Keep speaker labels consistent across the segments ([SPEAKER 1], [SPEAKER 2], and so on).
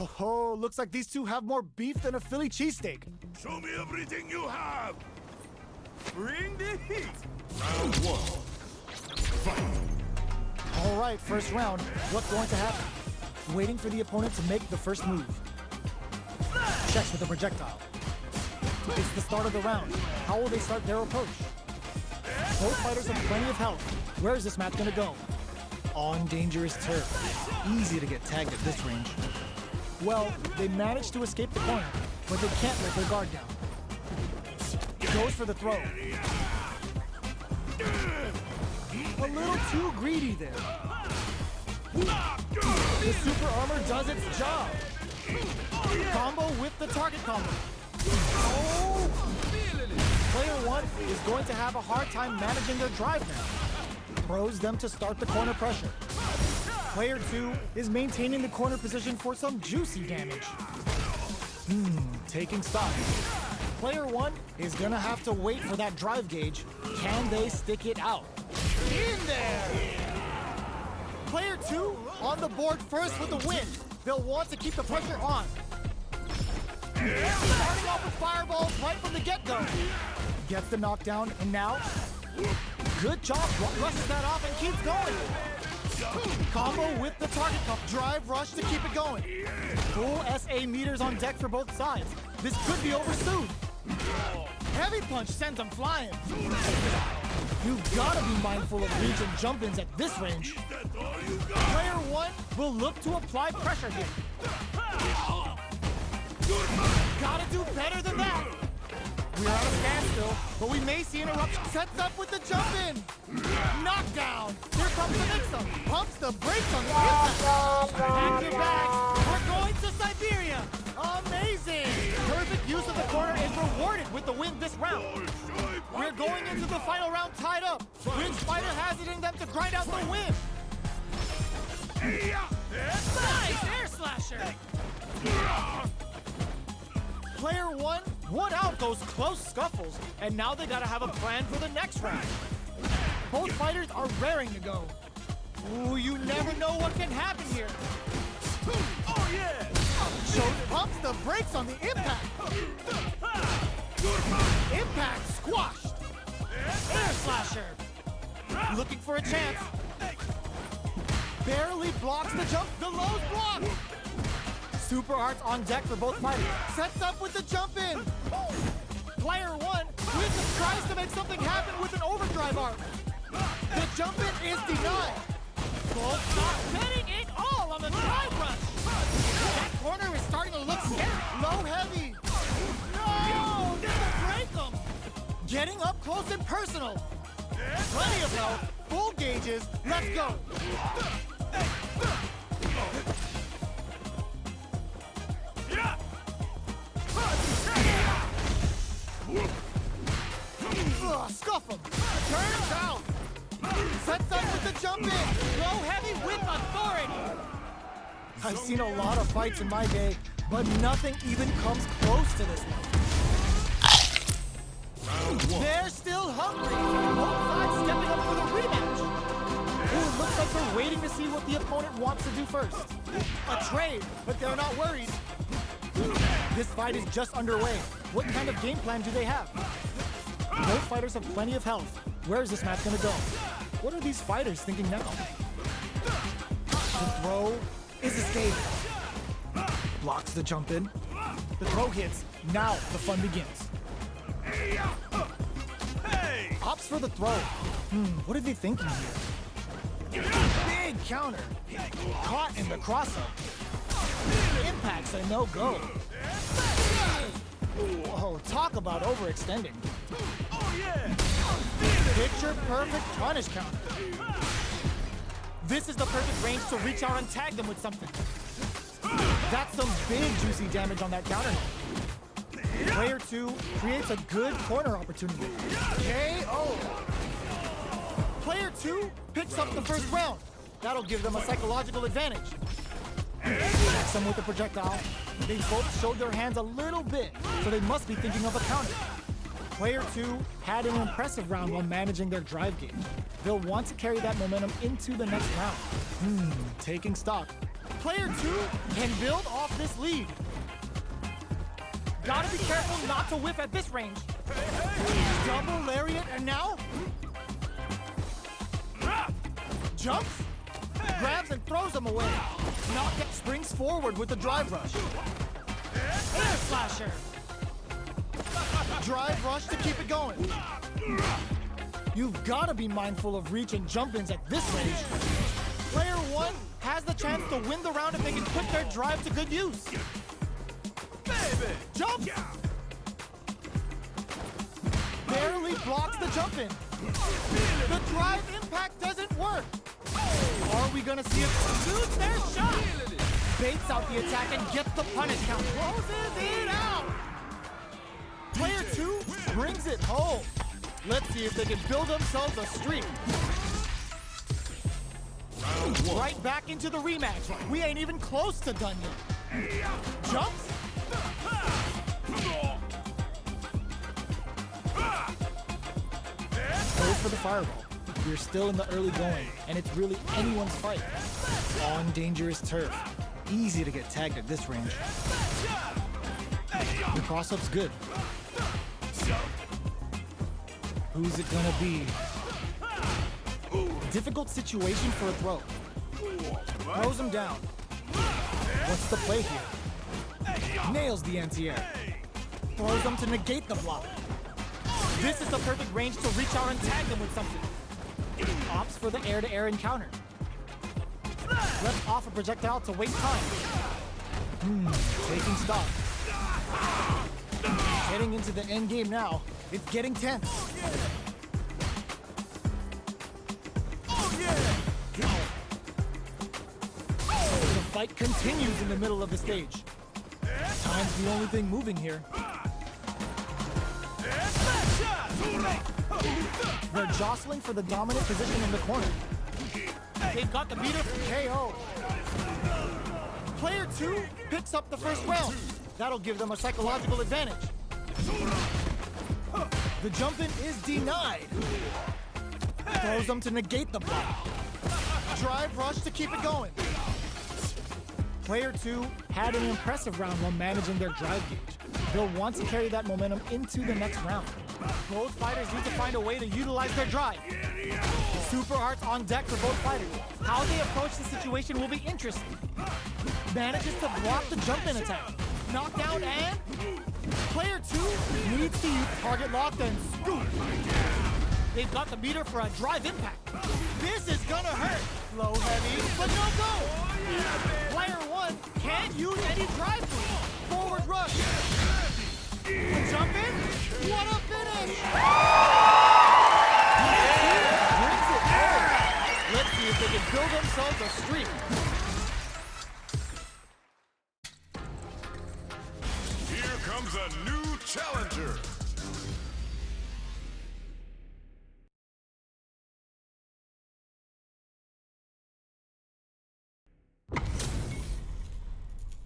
[SPEAKER 1] Oh, looks like these two have more beef than a Philly cheesesteak.
[SPEAKER 2] Show me everything you have!
[SPEAKER 3] Bring the heat!
[SPEAKER 2] Round one. Fight!
[SPEAKER 1] All right, first round. What's going to happen? Waiting for the opponent to make the first move. Checks with a projectile. It's the start of the round. How will they start their approach? Both fighters have plenty of health. Where is this match gonna go? On dangerous turf. Easy to get tagged at this range. Well, they managed to escape the corner, but they can't let their guard down. Goes for the throw. A little too greedy there. The super armor does its job. Combo with the target combo. Oh! Player one is going to have a hard time managing their drive now. Throws them to start the corner pressure. Player two is maintaining the corner position for some juicy damage. Taking stock. Player one is gonna have to wait for that drive gauge. Can they stick it out? In there! Player two on the board first with the win. They'll want to keep the pressure on. Starting off with fireballs right from the get-go. Gets the knockdown, and now, good job, rushes that off and keeps going. Combo with the target cup, drive rush to keep it going. Full SA meters on deck for both sides. This could be over soon. Heavy punch sends them flying. You've gotta be mindful of reach and jump-ins at this range. Player one will look to apply pressure here. Gotta do better than that. We're at a standstill, but we may see an eruption. Sets up with the jump in. Knockdown. Here comes the mix-up. Pumps the brakes on the impact. Pack your bags. We're going to Siberia. Amazing. Perfect use of the corner is rewarded with the win this round. We're going into the final round tied up. Which fighter has it in them to grind out the win? Nice air slasher. Player one won out those close scuffles, and now they gotta have a plan for the next round. Both fighters are raring to go. Ooh, you never know what can happen here.
[SPEAKER 3] Oh yeah!
[SPEAKER 1] Shows pumps the brakes on the impact. Impact squashed. Air slasher. Looking for a chance. Barely blocks the jump. The low's blocked. Super arts on deck for both fighters. Sets up with the jump in. Player one tries to make something happen with an overdrive arc. The jump in is denied. Both not betting it all on the drive rush. That corner is starting to look scary. Low heavy. No, this will break them. Getting up close and personal. Plenty of health. Full gauges. Let's go. Scuff him. Turn him down. Sets up with the jump in. Low heavy with authority. I've seen a lot of fights in my day, but nothing even comes close to this one. They're still hungry. Both sides stepping up for the rematch. Ooh, looks like they're waiting to see what the opponent wants to do first. A trade, but they're not worried. This fight is just underway. What kind of game plan do they have? Both fighters have plenty of health. Where is this match gonna go? What are these fighters thinking now? The throw is escaped. Blocks the jump in. The throw hits. Now the fun begins. Opts for the throw. What are they thinking here? Big counter. Caught in the crossup. Impact's a no-go. Oh, talk about overextending.
[SPEAKER 3] Oh yeah!
[SPEAKER 1] Picture perfect punish counter. This is the perfect range to reach out and tag them with something. That's some big juicy damage on that counter. Player two creates a good corner opportunity. KO. Player two picks up the first round. That'll give them a psychological advantage. Attacks them with a projectile. They both showed their hands a little bit, so they must be thinking of a counter. Player two had an impressive round while managing their drive gauge. They'll want to carry that momentum into the next round. Taking stock. Player 2 can build off this lead. Gotta be careful not to whiff at this range. Double lariat, and now jumps, grabs and throws him away. Knockout springs forward with the drive rush. Air slasher. Drive rush to keep it going. You've got to be mindful of reach and jump-ins at this range. Player 1 has the chance to win the round if they can put their drive to good use.
[SPEAKER 3] Baby!
[SPEAKER 1] Jump! Barely blocks the jump-in. The drive impact doesn't work. Are we gonna see if shoots their shot? Baits out the attack and gets the punish count. Closes it out. Player 2 brings it home. Let's see if they can build themselves a streak. Right back into the rematch. We ain't even close to done yet. Jumps. Goes for the fireball. We're still in the early going, and it's really anyone's fight. On dangerous turf. Easy to get tagged at this range. The cross-up's good. Who's it gonna be? Difficult situation for a throw. Throws him down. What's the play here? Nails the anti-air. Throws him to negate the block. This is the perfect range to reach out and tag them with something. Opts for the air-to-air encounter. Left off a projectile to waste time. Taking stock. Heading into the end game now. It's getting tense. The fight continues in the middle of the stage. Time's the only thing moving here. They're jostling for the dominant position in the corner. They've got the beater for KO. Player 2 picks up the first round. That'll give them a psychological advantage. The jump-in is denied. Throws them to negate the block. Drive rush to keep it going. Player 2 had an impressive round while managing their drive gauge. They'll want to carry that momentum into the next round. Both fighters need to find a way to utilize their drive. Super Arts on deck for both fighters. How they approach the situation will be interesting. Manages to block the jump-in attack. Knockdown and... Player 2 needs to use target lock and scoop. They've got the meter for a drive impact. This is gonna hurt. Low heavy, but no go. Player 1 can't use any drive moves. Forward rush. The jump in. What a finish! Brings it home. Let's see if they can build themselves a streak.
[SPEAKER 2] Here comes a new challenger.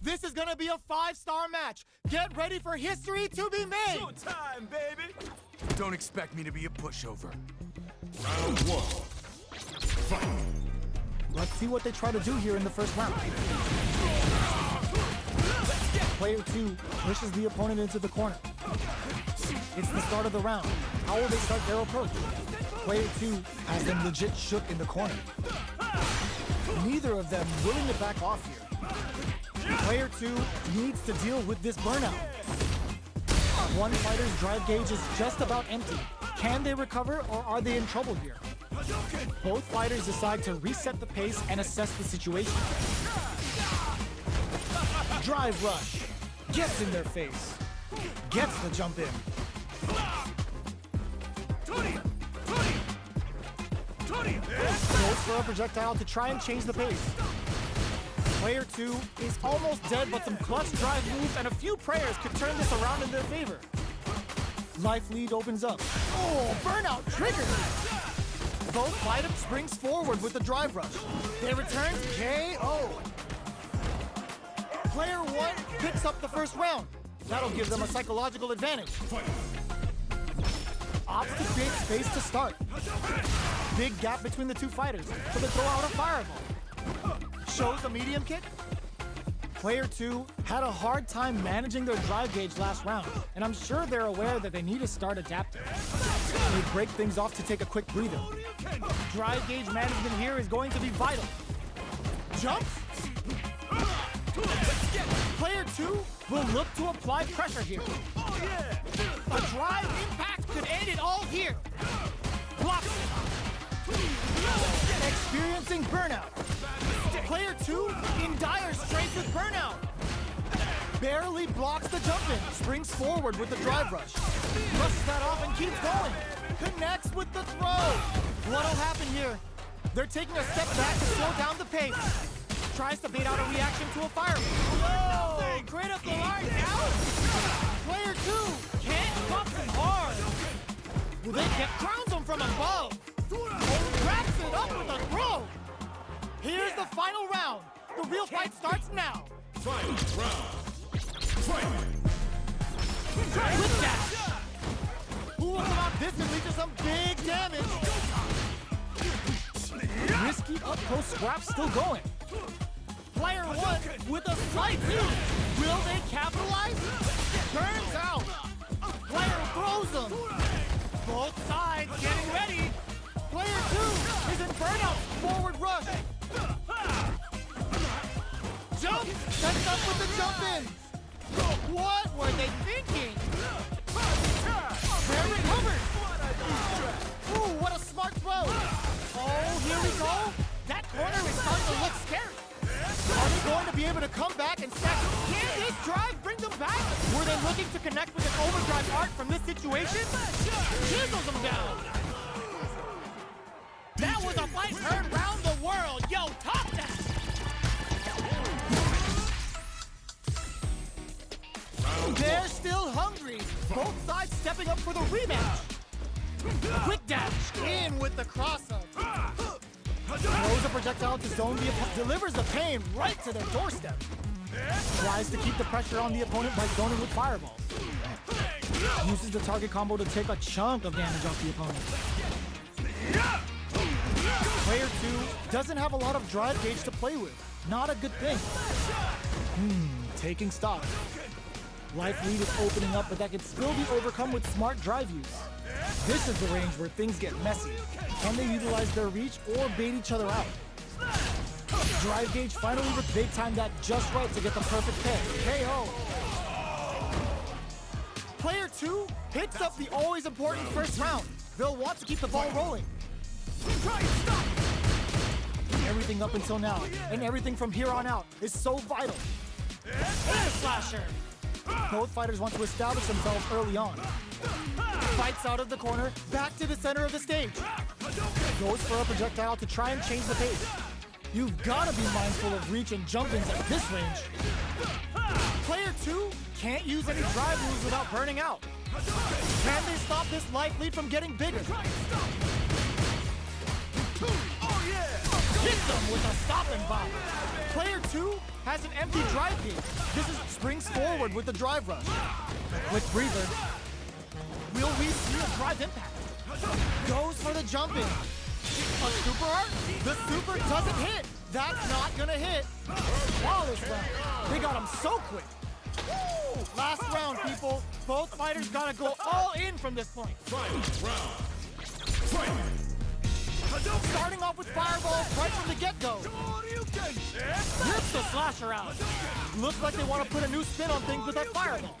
[SPEAKER 1] This is gonna be a 5-star match. Get ready for history to be made.
[SPEAKER 3] Showtime, baby!
[SPEAKER 4] Don't expect me to be a pushover.
[SPEAKER 2] Round 1. Fight.
[SPEAKER 1] Let's see what they try to do here in the first round. Player 2 pushes the opponent into the corner. It's the start of the round. How will they start their approach? Player 2 has them legit shook in the corner. Neither of them willing to back off here. Player 2 needs to deal with this burnout. One fighter's drive gauge is just about empty. Can they recover, or are they in trouble here? Both fighters decide to reset the pace and assess the situation. Drive rush. Gets in their face. Gets the jump in. Goes for a projectile to try and change the pace. Player 2 is almost dead, but some clutch drive moves and a few prayers could turn this around in their favor. Life lead opens up. Oh, burnout triggered! Both fighters springs forward with the drive rush. They return KO. Player 1 picks up the first round. That'll give them a psychological advantage. Opts to create space to start. Big gap between the two fighters, so they throw out a fireball. Shows a medium kick, Player 2 had a hard time managing their drive gauge last round, and I'm sure they're aware that they need to start adapting. They break things off to take a quick breather. Drive gauge management here is going to be vital. Jump! Player 2 will look to apply pressure here. A drive impact could end it all here. Blocks it. Experiencing burnout. Player 2 in dire straits with burnout. Barely blocks the jump in. Springs forward with the drive rush. Rushes that off and keeps going. Connects with the throw. What'll happen here? They're taking a step back to slow down the pace. Tries to bait out a reaction to a fire. Whoa! Critical art out! Player 2 can't bump him hard. Will they get crowns him from above? Wraps it up with a throw. Here's the final round. The real fight starts now.
[SPEAKER 2] Final round. Fight!
[SPEAKER 1] With dash. Who will come out this and lead to some big damage? Risky up-close scrap still going. Player 1 with a slight lead. Will they capitalize? Turns out. Player throws them. Both sides getting ready. Player 2 is in burnout. Forward rush. Jump! Sets up with the jump in. What were they thinking? They're recovered. Ooh, what a smart throw. Oh, here we go. That corner is starting to look scary. Are they going to be able to come back and stack? Can this drive bring them back? Were they looking to connect with an overdrive arc from this situation? Chisels them down. That was a fight heard round the world. Yo, top that. They're still hungry. Both sides stepping up for the rematch. Quick dash in with the cross-up. Throws a projectile to zone the opponent. Delivers the pain right to their doorstep. Tries to keep the pressure on the opponent by zoning with fireballs. Uses the target combo to take a chunk of damage off the opponent. Player 2 doesn't have a lot of drive gauge to play with. Not a good thing. Taking stock. Life lead is opening up, but that can still be overcome with smart drive use. This is the range where things get messy. Can they utilize their reach or bait each other out? Drive gauge finally they timed that just right to get the perfect pay. KO. Player 2 picks up the always important first round. They'll want to keep the ball rolling. Everything up until now, and everything from here on out, is so vital. Air slasher! Both fighters want to establish themselves early on. Fights out of the corner, back to the center of the stage. Goes for a projectile to try and change the pace. You've got to be mindful of reach and jump-ins at this range. Player 2 can't use any drive moves without burning out. Can they stop this life lead from getting bigger? Hits them with a stop and bomb. Player 2 has an empty drive gauge. This is springs forward with the drive rush. Quick breather. Will we see a drive impact? Goes for the jump in. A super art? The super doesn't hit. That's not gonna hit. Flawless round. They got him so quick. Last round, people. Both fighters gotta go all in from this point.
[SPEAKER 2] Final round. Fight!
[SPEAKER 1] Starting off with fireballs right from the get-go. Rips the slasher out. Looks like they want to put a new spin on things with that fireball.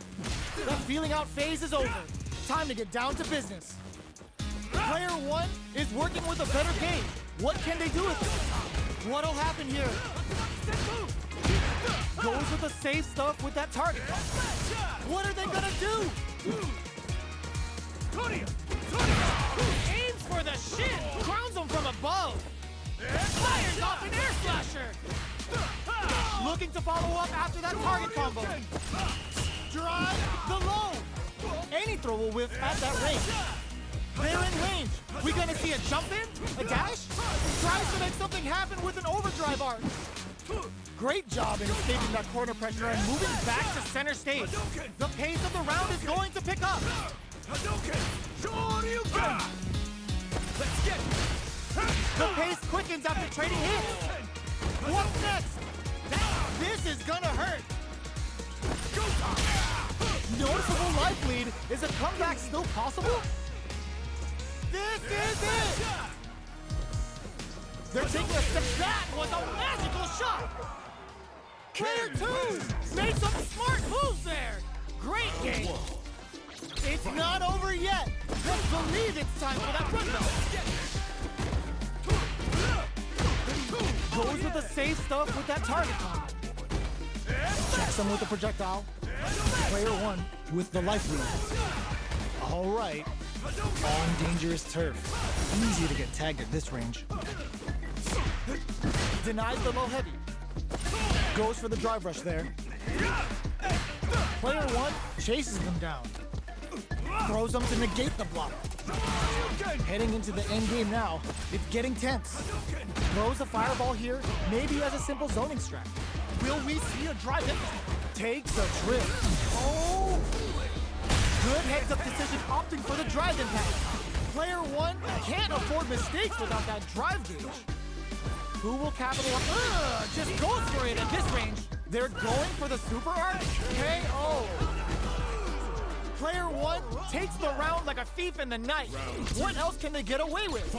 [SPEAKER 1] That feeling out phase is over. Time to get down to business. Player 1 is working with a better gauge. What can they do with it? What'll happen here? Goes with the safe stuff with that target. What are they gonna do? Aims for the shin. Crowns them from above. Fires off an air slasher. Looking to follow up after that target combo. Drive the low. Any throw will whiff at that range. They're in range. We gonna see a jump in? A dash? Tries to make something happen with an overdrive arc. Great job in escaping that corner pressure and moving back to center stage. The pace of the round is going to pick up. The pace quickens after trading hits. What's next? This is gonna hurt. Noticeable life lead. Is a comeback still possible? This is it! They're taking a step. That was a magical shot! Player 2 made some smart moves there! Great game! It's not over yet! Let's believe it's time for that run though! Goes with the safe stuff with that target combo. Checks him with the projectile. Player 1 with the life lead. All right. On dangerous turf. Easy to get tagged at this range. Denies the low heavy. Goes for the drive rush there. Player 1 chases them down. Throws them to negate the block. Heading into the end game now. It's getting tense. Throws a fireball here, maybe as a simple zoning strat. Will we see a drive impact? Takes a trip. Oh! Good heads-up decision opting for the drive impact. Player 1 can't afford mistakes without that drive gauge. Who will capitalize? Just goes for it at this range. They're going for the super arc? KO. Player 1 takes the round like a thief in the night. What else can they get away with?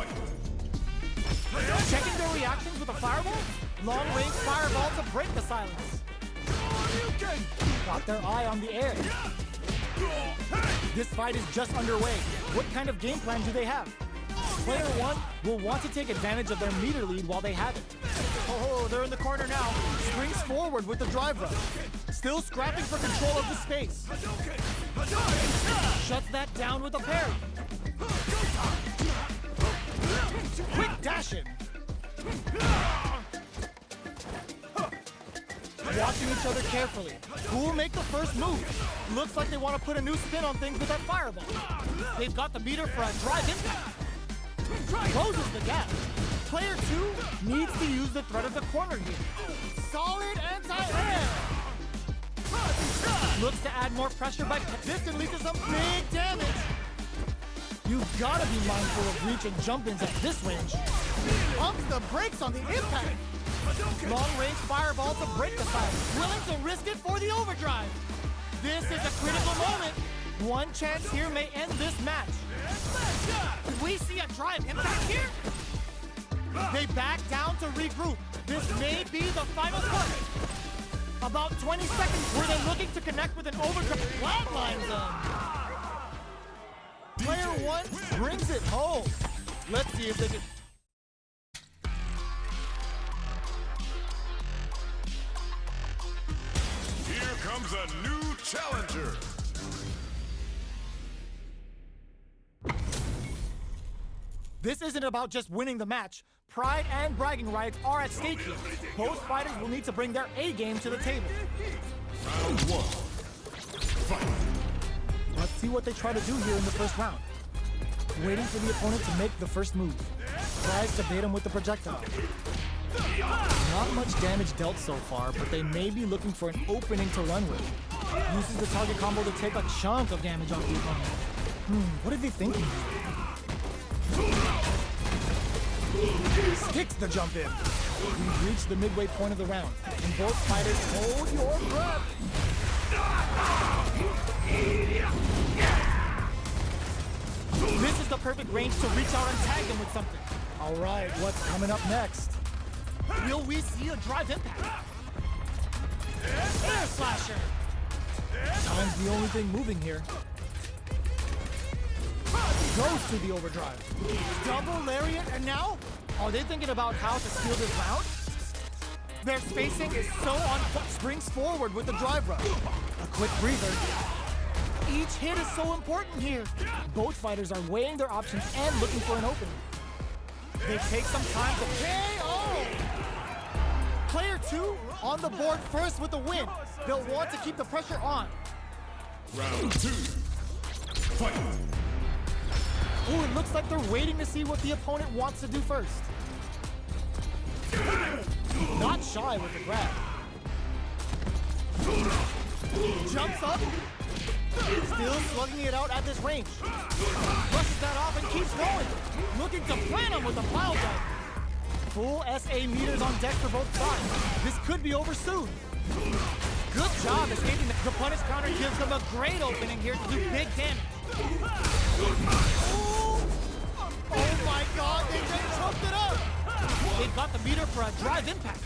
[SPEAKER 1] Checking their reactions with a fireball? Long-range fireball to break the silence. Got their eye on the air. This fight is just underway. What kind of game plan do they have? Player 1 will want to take advantage of their meter lead while they have it. Oh, they're in the corner now. Springs forward with the drive rush. Still scrapping for control of the space. Shuts that down with a parry. Quick dash in. Watching each other carefully. Who will make the first move? Looks like they want to put a new spin on things with that fireball. They've got the meter for a drive impact. Closes the gap. Player 2 needs to use the threat of the corner here. Solid anti-air. Looks to add more pressure by this can lead to some big damage. You've got to be mindful of reach and jump-ins at this range. Pumps the brakes on the impact. Long-range fireball to break the silence. Willing to risk it for the overdrive. This is a critical moment. One chance here may end this match. Did we see a drive impact here? They back down to regroup. This may be the final push. About 20 seconds were they looking to connect with an overdrive. Flatlines them. Player 1 brings it home. Let's see if they can.
[SPEAKER 2] Here comes a new challenger.
[SPEAKER 1] This isn't about just winning the match. Pride and bragging rights are at stake here. Both fighters will need to bring their A game to the table.
[SPEAKER 2] Round 1. Fight.
[SPEAKER 1] Let's see what they try to do here in the first round. Waiting for the opponent to make the first move. Tries to bait him with the projectile. Not much damage dealt so far, but they may be looking for an opening to run with. Uses the target combo to take a chunk of damage off the opponent. What are they thinking? Sticks the jump in. We've reached the midway point of the round, and both fighters hold your breath. This is the perfect range to reach out and tag them with something. All right, what's coming up next? Will we see a drive impact? Air slasher! Time's the only thing moving here. Goes to the overdrive. Double lariat, and now? Are they thinking about how to steal this round? Their spacing is so on point. Springs forward with the drive rush. A quick breather. Each hit is so important here. Both fighters are weighing their options and looking for an opening. They take some time to KO! Player 2 on the board first with the win. They'll want to keep the pressure on.
[SPEAKER 2] Round 2. Fight.
[SPEAKER 1] Ooh, it looks like they're waiting to see what the opponent wants to do first. Not shy with the grab. Jumps up. Still slugging it out at this range. Brushes that off and keeps going. Looking to plant him with a pile drive. Full SA meters on deck for both sides. This could be over soon. Good job escaping. The punish counter gives them a great opening here to do big damage. Oh my god, they choked it up! They've got the meter for a drive impact.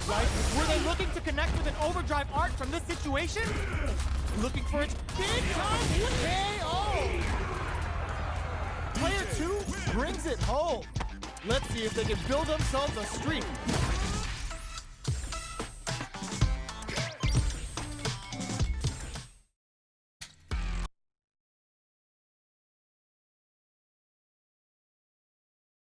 [SPEAKER 1] Right? Were they looking to connect with an overdrive art from this situation? Looking for its big time KO! Player 2 brings it home. Let's see if they can build themselves a streak.